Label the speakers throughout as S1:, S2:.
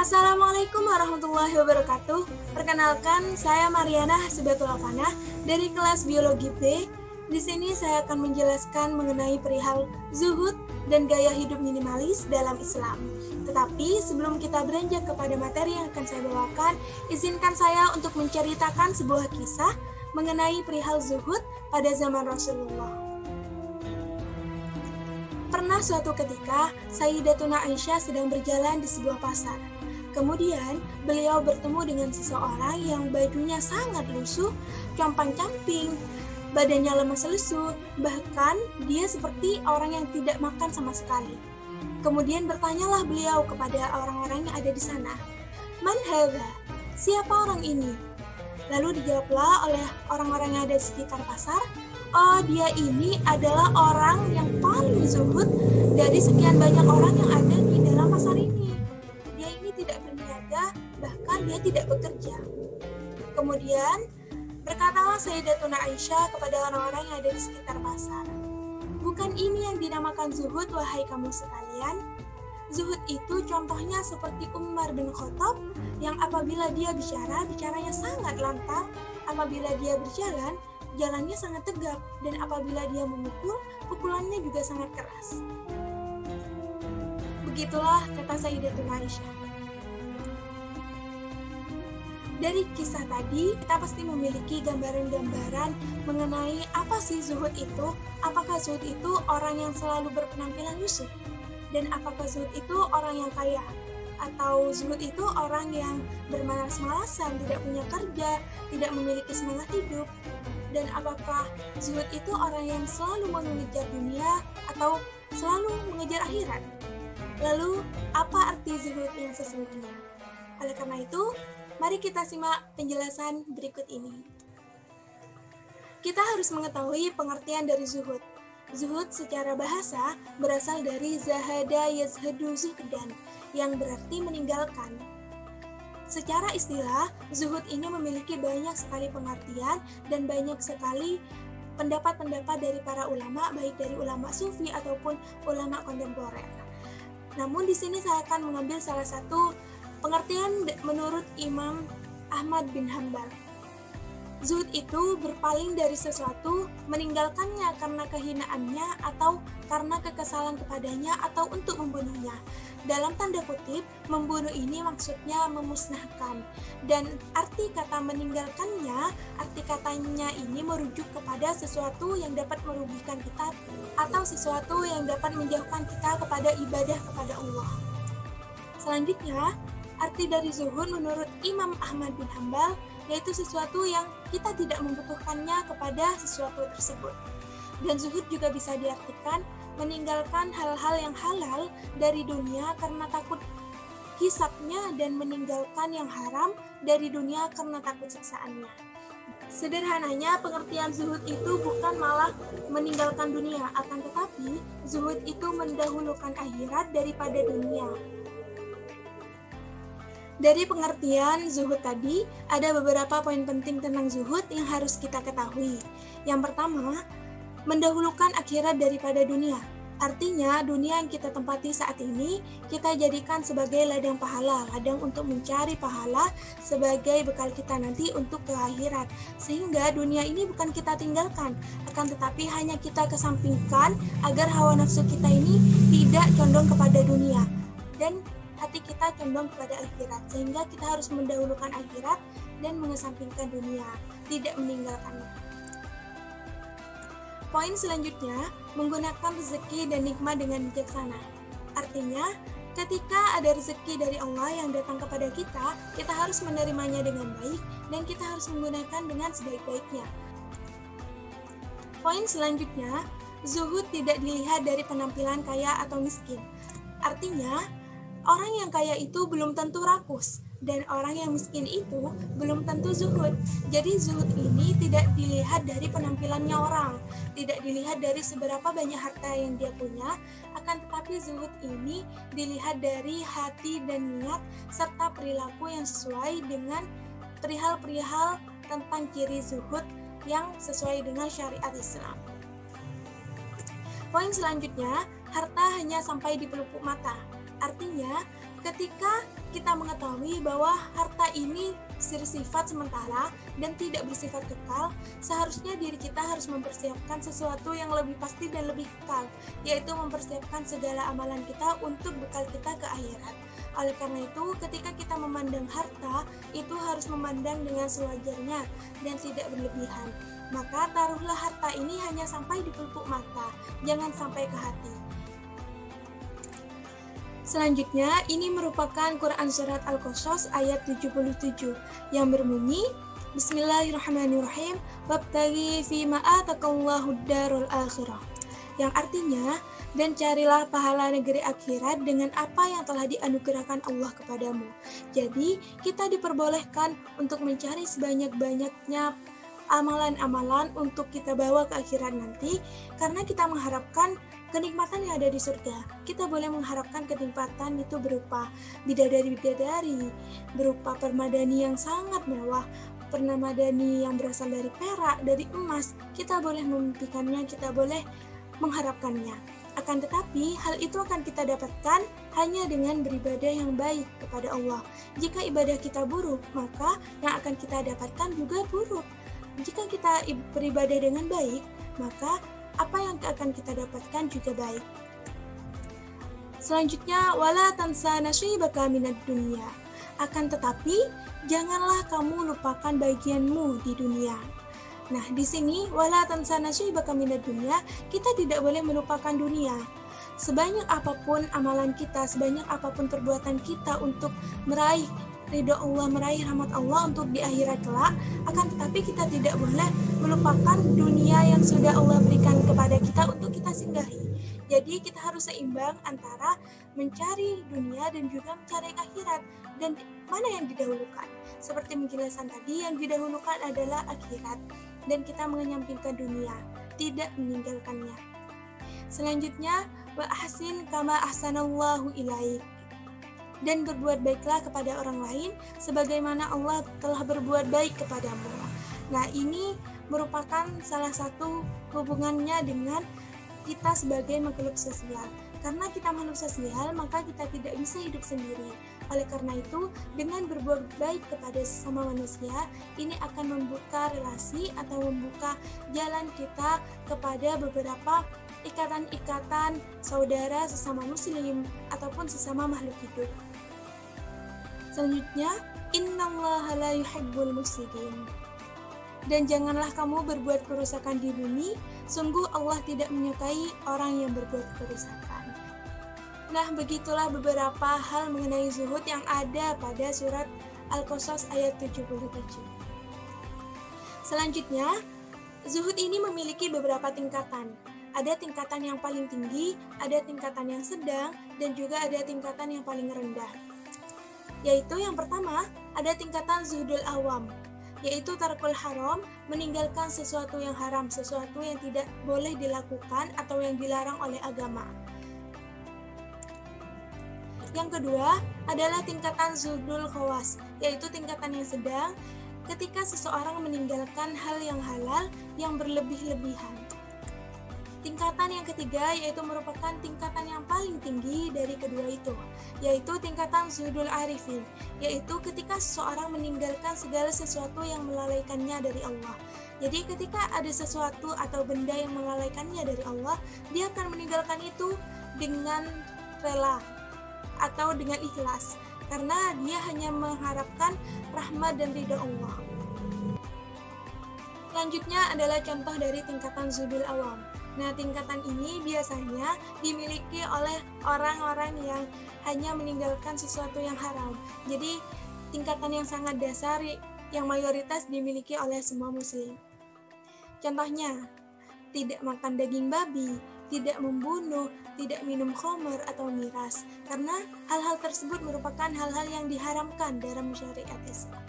S1: Assalamualaikum warahmatullahi wabarakatuh. Perkenalkan, saya Mariana Hasibatul Afanah dari kelas Biologi B. Di sini saya akan menjelaskan mengenai perihal zuhud dan gaya hidup minimalis dalam Islam. Tetapi sebelum kita beranjak kepada materi yang akan saya bawakan, izinkan saya untuk menceritakan sebuah kisah mengenai perihal zuhud pada zaman Rasulullah. Pernah suatu ketika, Sayyidatuna Aisyah sedang berjalan di sebuah pasar. Kemudian, beliau bertemu dengan seseorang yang bajunya sangat lusuh, compang-camping, badannya lemas lesu, bahkan dia seperti orang yang tidak makan sama sekali. Kemudian bertanyalah beliau kepada orang-orang yang ada di sana, "Man hadza? Siapa orang ini?" Lalu dijawablah oleh orang-orang yang ada di sekitar pasar, "Oh, dia ini adalah orang yang paling zuhud dari sekian banyak orang yang ada di dalam pasar ini. Dia ini tidak berniaga, bahkan dia tidak bekerja." Kemudian berkatalah Sayyidatuna Aisyah kepada orang-orang yang ada di sekitar pasar, "Bukan ini yang dinamakan zuhud, wahai kamu sekalian. Zuhud itu contohnya seperti Umar bin Khattab yang apabila dia bicara, bicaranya sangat lantang, apabila dia berjalan, jalannya sangat tegap, dan apabila dia memukul, pukulannya juga sangat keras." Begitulah kata Sayyidatuna Aisyah. Dari kisah tadi, kita pasti memiliki gambaran-gambaran mengenai apa sih zuhud itu. Apakah zuhud itu orang yang selalu berpenampilan lusuh? Dan apakah zuhud itu orang yang kaya? Atau zuhud itu orang yang bermalas-malasan, tidak punya kerja, tidak memiliki semangat hidup? Dan apakah zuhud itu orang yang selalu mengejar dunia atau selalu mengejar akhirat? Lalu, apa arti zuhud yang sesungguhnya? Oleh karena itu, mari kita simak penjelasan berikut ini. Kita harus mengetahui pengertian dari zuhud. Zuhud secara bahasa berasal dari zahada yazhadu zuhdan, yang berarti meninggalkan. Secara istilah, zuhud ini memiliki banyak sekali pengertian dan banyak sekali pendapat-pendapat dari para ulama, baik dari ulama sufi ataupun ulama kontemporer. Namun di sini saya akan mengambil salah satu pengertian menurut Imam Ahmad bin Hanbal. Zuhud itu berpaling dari sesuatu, meninggalkannya karena kehinaannya atau karena kekesalan kepadanya atau untuk membunuhnya. Dalam tanda kutip, membunuh ini maksudnya memusnahkan. Dan arti kata meninggalkannya, arti katanya ini merujuk kepada sesuatu yang dapat merugikan kita atau sesuatu yang dapat menjauhkan kita kepada ibadah kepada Allah. Selanjutnya, arti dari zuhud menurut Imam Ahmad bin Hanbal yaitu sesuatu yang kita tidak membutuhkannya kepada sesuatu tersebut. Dan zuhud juga bisa diartikan meninggalkan hal-hal yang halal dari dunia karena takut hisabnya dan meninggalkan yang haram dari dunia karena takut siksaannya. Sederhananya, pengertian zuhud itu bukan malah meninggalkan dunia, akan tetapi zuhud itu mendahulukan akhirat daripada dunia. Dari pengertian zuhud tadi, ada beberapa poin penting tentang zuhud yang harus kita ketahui. Yang pertama, mendahulukan akhirat daripada dunia. Artinya, dunia yang kita tempati saat ini, kita jadikan sebagai ladang pahala, ladang untuk mencari pahala sebagai bekal kita nanti untuk ke akhirat. Sehingga dunia ini bukan kita tinggalkan, akan tetapi hanya kita kesampingkan agar hawa nafsu kita ini tidak condong kepada dunia. Dan hati kita condong kepada akhirat, sehingga kita harus mendahulukan akhirat dan mengesampingkan dunia, tidak meninggalkannya. Poin selanjutnya, menggunakan rezeki dan nikmat dengan bijaksana. Artinya, ketika ada rezeki dari Allah yang datang kepada kita, kita harus menerimanya dengan baik dan kita harus menggunakan dengan sebaik-baiknya. Poin selanjutnya, zuhud tidak dilihat dari penampilan kaya atau miskin. Artinya, orang yang kaya itu belum tentu rakus, dan orang yang miskin itu belum tentu zuhud. Jadi zuhud ini tidak dilihat dari penampilannya orang, tidak dilihat dari seberapa banyak harta yang dia punya, akan tetapi zuhud ini dilihat dari hati dan niat serta perilaku yang sesuai dengan perihal-perihal tentang ciri zuhud yang sesuai dengan syariat Islam. Poin selanjutnya, harta hanya sampai di pelupuk mata. Artinya, ketika kita mengetahui bahwa harta ini bersifat sementara dan tidak bersifat kekal, seharusnya diri kita harus mempersiapkan sesuatu yang lebih pasti dan lebih kekal, yaitu mempersiapkan segala amalan kita untuk bekal kita ke akhirat. Oleh karena itu, ketika kita memandang harta, itu harus memandang dengan sewajarnya dan tidak berlebihan. Maka taruhlah harta ini hanya sampai di pelupuk mata, jangan sampai ke hati. Selanjutnya, ini merupakan Quran Surat Al-Qasas ayat 77 yang berbunyi, Bismillahirrahmanirrahim, wabtaghi fima atakallahu darul akhirah. Yang artinya, dan carilah pahala negeri akhirat dengan apa yang telah dianugerahkan Allah kepadamu. Jadi, kita diperbolehkan untuk mencari sebanyak-banyaknya amalan-amalan untuk kita bawa ke akhirat nanti, karena kita mengharapkan kenikmatan yang ada di surga. Kita boleh mengharapkan kenikmatan itu berupa bidadari-bidadari, berupa permadani yang sangat mewah, permadani yang berasal dari perak, dari emas. Kita boleh memimpikannya, kita boleh mengharapkannya. Akan tetapi, hal itu akan kita dapatkan hanya dengan beribadah yang baik kepada Allah. Jika ibadah kita buruk, maka yang akan kita dapatkan juga buruk. Jika kita beribadah dengan baik, maka apa yang akan kita dapatkan juga baik. Selanjutnya, wala tansa nasibaka minad dunya. Akan tetapi, janganlah kamu lupakan bagianmu di dunia. Nah, di sini wala tansa nasibaka minad dunya, kita tidak boleh melupakan dunia. Sebanyak apapun amalan kita, sebanyak apapun perbuatan kita untuk meraih ridho Allah, meraih rahmat Allah untuk di akhirat kelak, akan tetapi kita tidak boleh melupakan dunia yang sudah Allah berikan kepada kita untuk kita singgahi. Jadi kita harus seimbang antara mencari dunia dan juga mencari akhirat, dan mana yang didahulukan. Seperti penjelasan tadi, yang didahulukan adalah akhirat, dan kita menyampingkan dunia, tidak meninggalkannya. Selanjutnya, wa ahsin kama ahsanallahu ilaik. Dan berbuat baiklah kepada orang lain sebagaimana Allah telah berbuat baik kepadamu. Nah, ini merupakan salah satu hubungannya dengan kita sebagai makhluk sosial. Karena kita makhluk sosial, maka kita tidak bisa hidup sendiri. Oleh karena itu, dengan berbuat baik kepada sesama manusia, ini akan membuka relasi atau membuka jalan kita kepada beberapa ikatan-ikatan saudara sesama muslim ataupun sesama makhluk hidup. Selanjutnya, innallaha la yuhibbul mufsidin. Dan janganlah kamu berbuat kerusakan di bumi, sungguh Allah tidak menyukai orang yang berbuat kerusakan. Nah, begitulah beberapa hal mengenai zuhud yang ada pada surat Al-Qasas ayat 77. Selanjutnya, zuhud ini memiliki beberapa tingkatan. Ada tingkatan yang paling tinggi, ada tingkatan yang sedang, dan juga ada tingkatan yang paling rendah. Yaitu yang pertama, ada tingkatan zuhdul awam, yaitu tarkul haram, meninggalkan sesuatu yang haram, sesuatu yang tidak boleh dilakukan atau yang dilarang oleh agama. Yang kedua adalah tingkatan zuhdul khawas, yaitu tingkatan yang sedang, ketika seseorang meninggalkan hal yang halal yang berlebih-lebihan. Tingkatan yang ketiga yaitu merupakan tingkatan yang paling tinggi dari kedua itu, yaitu tingkatan zuhdul arifin, yaitu ketika seseorang meninggalkan segala sesuatu yang melalaikannya dari Allah. Jadi ketika ada sesuatu atau benda yang melalaikannya dari Allah, dia akan meninggalkan itu dengan rela atau dengan ikhlas, karena dia hanya mengharapkan rahmat dan ridha Allah. Selanjutnya adalah contoh dari tingkatan zuhdul awam. Nah, tingkatan ini biasanya dimiliki oleh orang-orang yang hanya meninggalkan sesuatu yang haram. Jadi, tingkatan yang sangat dasar yang mayoritas dimiliki oleh semua muslim. Contohnya, tidak makan daging babi, tidak membunuh, tidak minum khamr atau miras, karena hal-hal tersebut merupakan hal-hal yang diharamkan dalam syariat Islam.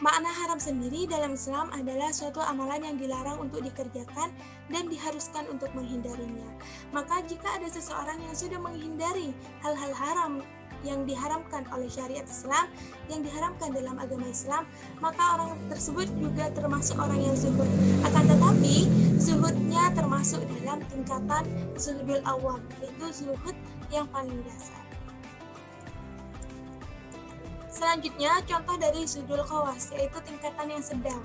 S1: Makna haram sendiri dalam Islam adalah suatu amalan yang dilarang untuk dikerjakan dan diharuskan untuk menghindarinya. Maka jika ada seseorang yang sudah menghindari hal-hal haram yang diharamkan oleh syariat Islam, yang diharamkan dalam agama Islam, maka orang tersebut juga termasuk orang yang zuhud. Akan tetapi, zuhudnya termasuk dalam tingkatan zuhudul awam, yaitu zuhud yang paling dasar. Selanjutnya, contoh dari zuhdul khawas, yaitu tingkatan yang sedang.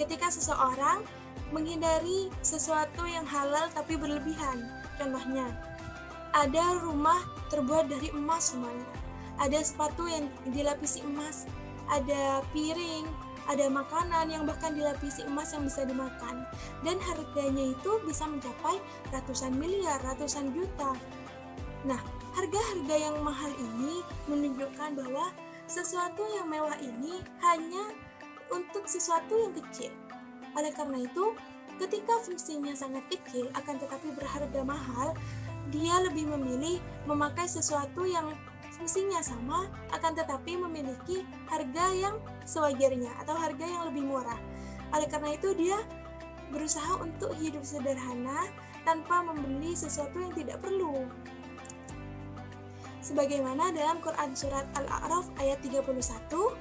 S1: Ketika seseorang menghindari sesuatu yang halal tapi berlebihan. Contohnya, ada rumah terbuat dari emas semuanya, ada sepatu yang dilapisi emas, ada piring, ada makanan yang bahkan dilapisi emas yang bisa dimakan, dan harganya itu bisa mencapai ratusan miliar, ratusan juta. Nah, harga-harga yang mahal ini menunjukkan bahwa sesuatu yang mewah ini hanya untuk sesuatu yang kecil. Oleh karena itu, ketika fungsinya sangat kecil akan tetapi berharga mahal, dia lebih memilih memakai sesuatu yang fungsinya sama akan tetapi memiliki harga yang sewajarnya atau harga yang lebih murah. Oleh karena itu, dia berusaha untuk hidup sederhana tanpa membeli sesuatu yang tidak perlu. Sebagaimana dalam Quran Surat Al-A'raf ayat 31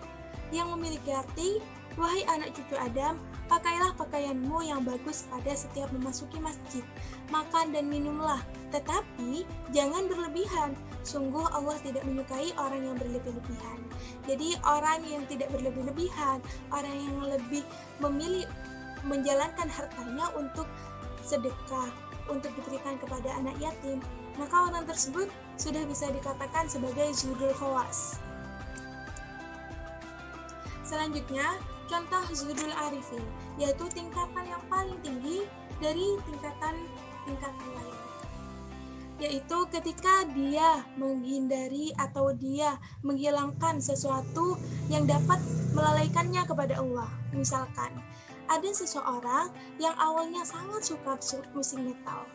S1: yang memiliki arti, "Wahai anak cucu Adam, pakailah pakaianmu yang bagus pada setiap memasuki masjid. Makan dan minumlah, tetapi jangan berlebihan. Sungguh Allah tidak menyukai orang yang berlebih-lebihan." Jadi orang yang tidak berlebih-lebihan, orang yang lebih memilih menjalankan hartanya untuk sedekah, untuk diberikan kepada anak yatim, maka orang tersebut sudah bisa dikatakan sebagai zuhdul khawas. Selanjutnya, contoh zuhdul arifin, yaitu tingkatan yang paling tinggi dari tingkatan lain, yaitu ketika dia menghindari atau dia menghilangkan sesuatu yang dapat melalaikannya kepada Allah. Misalkan, ada seseorang yang awalnya sangat suka musik metal.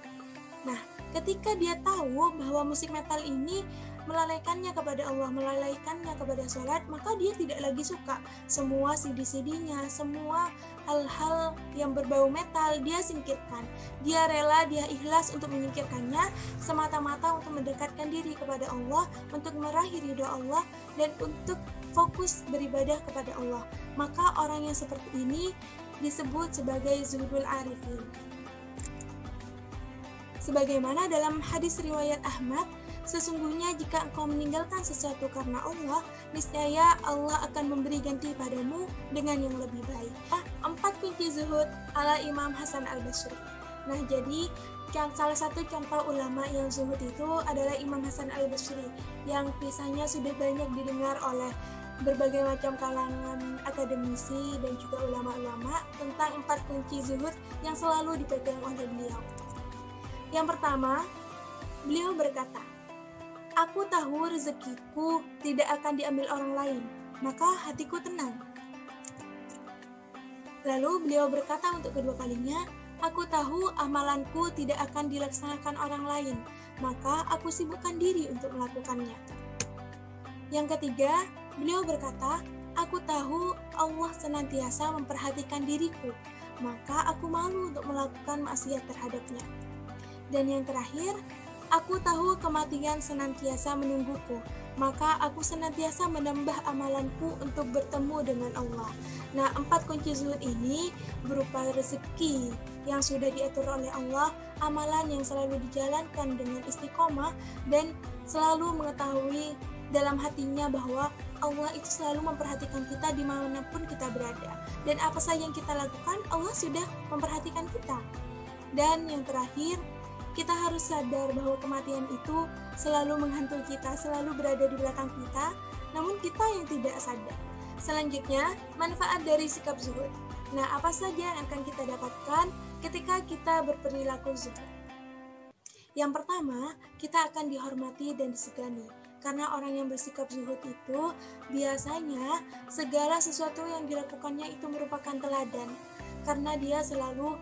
S1: Nah, ketika dia tahu bahwa musik metal ini melalaikannya kepada Allah, melalaikannya kepada sholat, maka dia tidak lagi suka. Semua CD-CD-nya, semua hal-hal yang berbau metal dia singkirkan. Dia rela, dia ikhlas untuk menyingkirkannya semata-mata untuk mendekatkan diri kepada Allah, untuk meraih ridho Allah, dan untuk fokus beribadah kepada Allah. Maka orang yang seperti ini disebut sebagai zuhdul arifin. Sebagaimana dalam hadis riwayat Ahmad, sesungguhnya jika engkau meninggalkan sesuatu karena Allah, niscaya Allah akan memberi ganti padamu dengan yang lebih baik. 4 kunci zuhud ala Imam Hasan al-Basri. Nah, jadi salah satu contoh ulama yang zuhud itu adalah Imam Hasan al-Basri, yang kisahnya sudah banyak didengar oleh berbagai macam kalangan akademisi dan juga ulama-ulama tentang 4 kunci zuhud yang selalu dipegang oleh beliau. Yang pertama, beliau berkata, "Aku tahu rezekiku tidak akan diambil orang lain, maka hatiku tenang." Lalu beliau berkata untuk kedua kalinya, "Aku tahu amalanku tidak akan dilaksanakan orang lain, maka aku sibukkan diri untuk melakukannya." Yang ketiga, beliau berkata, "Aku tahu Allah senantiasa memperhatikan diriku, maka aku malu untuk melakukan maksiat terhadapnya." Dan yang terakhir, "Aku tahu kematian senantiasa menungguku, maka aku senantiasa menambah amalanku untuk bertemu dengan Allah." Nah, 4 kunci zuhud ini berupa rezeki yang sudah diatur oleh Allah, amalan yang selalu dijalankan dengan istiqomah, dan selalu mengetahui dalam hatinya bahwa Allah itu selalu memperhatikan kita dimanapun kita berada. Dan apa saja yang kita lakukan, Allah sudah memperhatikan kita. Dan yang terakhir, kita harus sadar bahwa kematian itu selalu menghantui kita, selalu berada di belakang kita, namun kita yang tidak sadar. Selanjutnya, manfaat dari sikap zuhud. Nah, apa saja yang akan kita dapatkan ketika kita berperilaku zuhud? Yang pertama, kita akan dihormati dan disegani. Karena orang yang bersikap zuhud itu biasanya segala sesuatu yang dilakukannya itu merupakan teladan. Karena dia selalu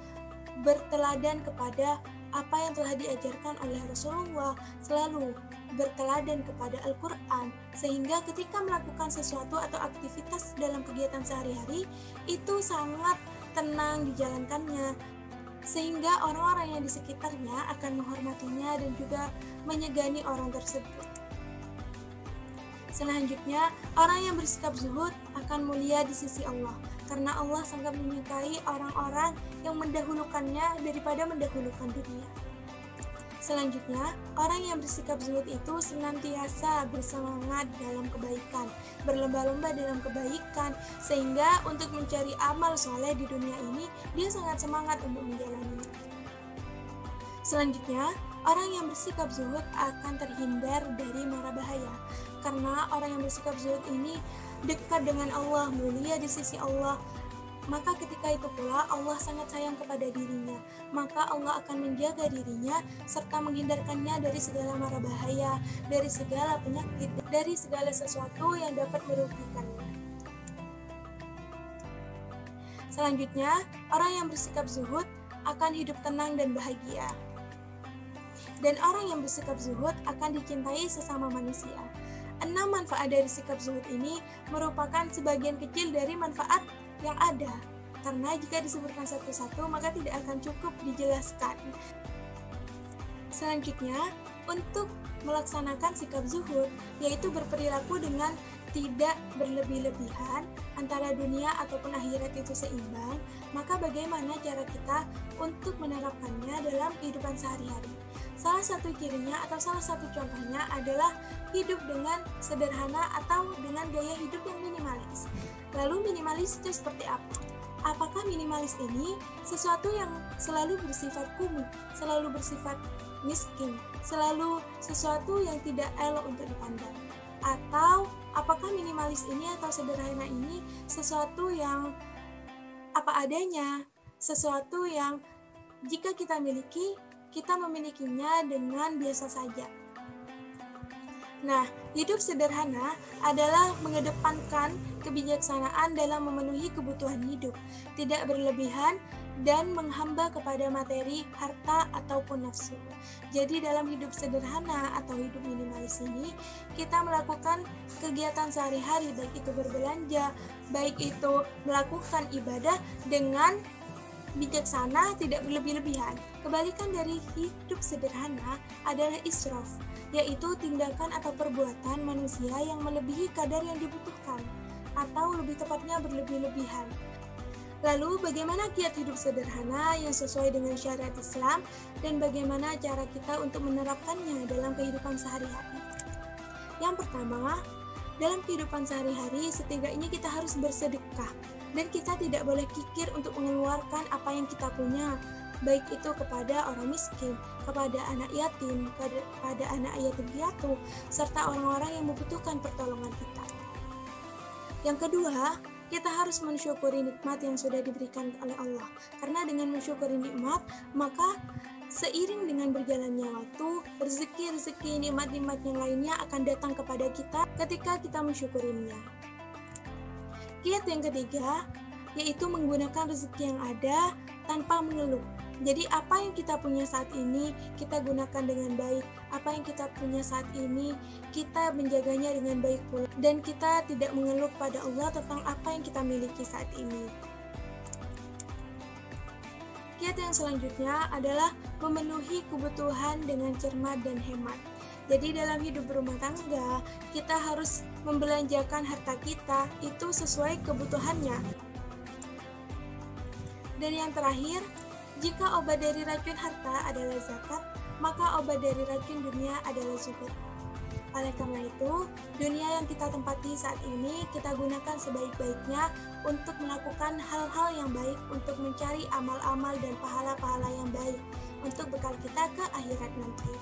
S1: berteladan kepada apa yang telah diajarkan oleh Rasulullah, selalu berteladan kepada Al-Quran, sehingga ketika melakukan sesuatu atau aktivitas dalam kegiatan sehari-hari, itu sangat tenang dijalankannya, sehingga orang-orang yang di sekitarnya akan menghormatinya dan juga menyegani orang tersebut. Selanjutnya, orang yang bersikap zuhud akan mulia di sisi Allah, karena Allah sangat menyukai orang-orang yang mendahulukannya daripada mendahulukan dunia. Selanjutnya, orang yang bersikap zuhud itu senantiasa bersemangat dalam kebaikan, berlomba-lomba dalam kebaikan, sehingga untuk mencari amal soleh di dunia ini, dia sangat semangat untuk menjalaninya. Selanjutnya, orang yang bersikap zuhud akan terhindar dari mara bahaya, karena orang yang bersikap zuhud ini dekat dengan Allah, mulia di sisi Allah. Maka ketika itu pula Allah sangat sayang kepada dirinya, maka Allah akan menjaga dirinya serta menghindarkannya dari segala mara bahaya, dari segala penyakit, dari segala sesuatu yang dapat merugikannya. Selanjutnya, orang yang bersikap zuhud akan hidup tenang dan bahagia. Dan orang yang bersikap zuhud akan dicintai sesama manusia. 6 manfaat dari sikap zuhud ini merupakan sebagian kecil dari manfaat yang ada, karena jika disebutkan satu-satu maka tidak akan cukup dijelaskan. Selanjutnya, untuk melaksanakan sikap zuhud, yaitu berperilaku dengan tidak berlebih-lebihan antara dunia ataupun akhirat itu seimbang, maka bagaimana cara kita untuk menerapkannya dalam kehidupan sehari-hari? Salah satu cirinya atau salah satu contohnya adalah hidup dengan sederhana atau dengan gaya hidup yang minimalis. Lalu minimalis itu seperti apa? Apakah minimalis ini sesuatu yang selalu bersifat kumuh, selalu bersifat miskin, selalu sesuatu yang tidak elok untuk dipandang? Atau apakah minimalis ini atau sederhana ini sesuatu yang apa adanya, sesuatu yang jika kita miliki, kita memilikinya dengan biasa saja? Nah, hidup sederhana adalah mengedepankan kebijaksanaan dalam memenuhi kebutuhan hidup, tidak berlebihan dan menghamba kepada materi, harta, ataupun nafsu. Jadi dalam hidup sederhana atau hidup minimalis ini, kita melakukan kegiatan sehari-hari, baik itu berbelanja, baik itu melakukan ibadah dengan bijaksana, tidak berlebih-lebihan. Kebalikan dari hidup sederhana adalah israf, yaitu tindakan atau perbuatan manusia yang melebihi kadar yang dibutuhkan, atau lebih tepatnya berlebih-lebihan. Lalu bagaimana kiat hidup sederhana yang sesuai dengan syariat Islam, dan bagaimana cara kita untuk menerapkannya dalam kehidupan sehari-hari? Yang pertama, dalam kehidupan sehari-hari setidaknya kita harus bersedekah, dan kita tidak boleh kikir untuk mengeluarkan apa yang kita punya, baik itu kepada orang miskin, kepada anak yatim, kepada anak yatim piatu, serta orang-orang yang membutuhkan pertolongan kita. Yang kedua, kita harus mensyukuri nikmat yang sudah diberikan oleh Allah, karena dengan mensyukuri nikmat, maka seiring dengan berjalannya waktu, rezeki-rezeki, nikmat-nikmat yang lainnya akan datang kepada kita ketika kita mensyukurinya. Kiat yang ketiga, yaitu menggunakan rezeki yang ada tanpa mengeluh. Jadi apa yang kita punya saat ini, kita gunakan dengan baik. Apa yang kita punya saat ini, kita menjaganya dengan baik pula. Dan kita tidak mengeluh pada Allah tentang apa yang kita miliki saat ini. Kiat yang selanjutnya adalah memenuhi kebutuhan dengan cermat dan hemat. Jadi dalam hidup berumah tangga, kita harus membelanjakan harta kita itu sesuai kebutuhannya. Dan yang terakhir, jika obat dari racun harta adalah zakat, maka obat dari racun dunia adalah zuhud. Oleh karena itu, dunia yang kita tempati saat ini kita gunakan sebaik-baiknya untuk melakukan hal-hal yang baik, untuk mencari amal-amal dan pahala-pahala yang baik untuk bekal kita ke akhirat nanti.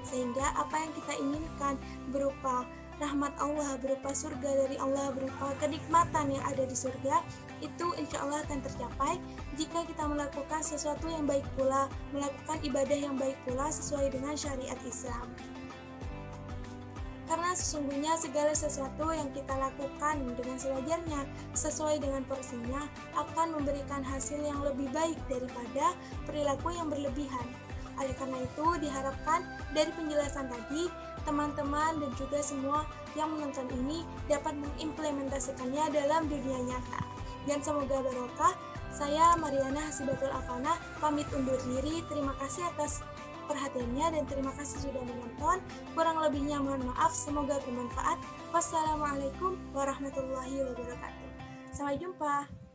S1: Sehingga apa yang kita inginkan berupa rahmat Allah, berupa surga dari Allah, berupa kenikmatan yang ada di surga, itu insya Allah akan tercapai jika kita melakukan sesuatu yang baik pula, melakukan ibadah yang baik pula sesuai dengan syariat Islam. Karena sesungguhnya segala sesuatu yang kita lakukan dengan sewajarnya, sesuai dengan porsinya, akan memberikan hasil yang lebih baik daripada perilaku yang berlebihan. Oleh karena itu, diharapkan dari penjelasan tadi, teman-teman dan juga semua yang menonton ini dapat mengimplementasikannya dalam dunia nyata. Dan semoga barokah. Saya Mariana Hasibatul Afana, pamit undur diri. Terima kasih atas perhatiannya dan terima kasih sudah menonton. Kurang lebihnya mohon maaf, semoga bermanfaat. Wassalamualaikum warahmatullahi wabarakatuh. Sampai jumpa.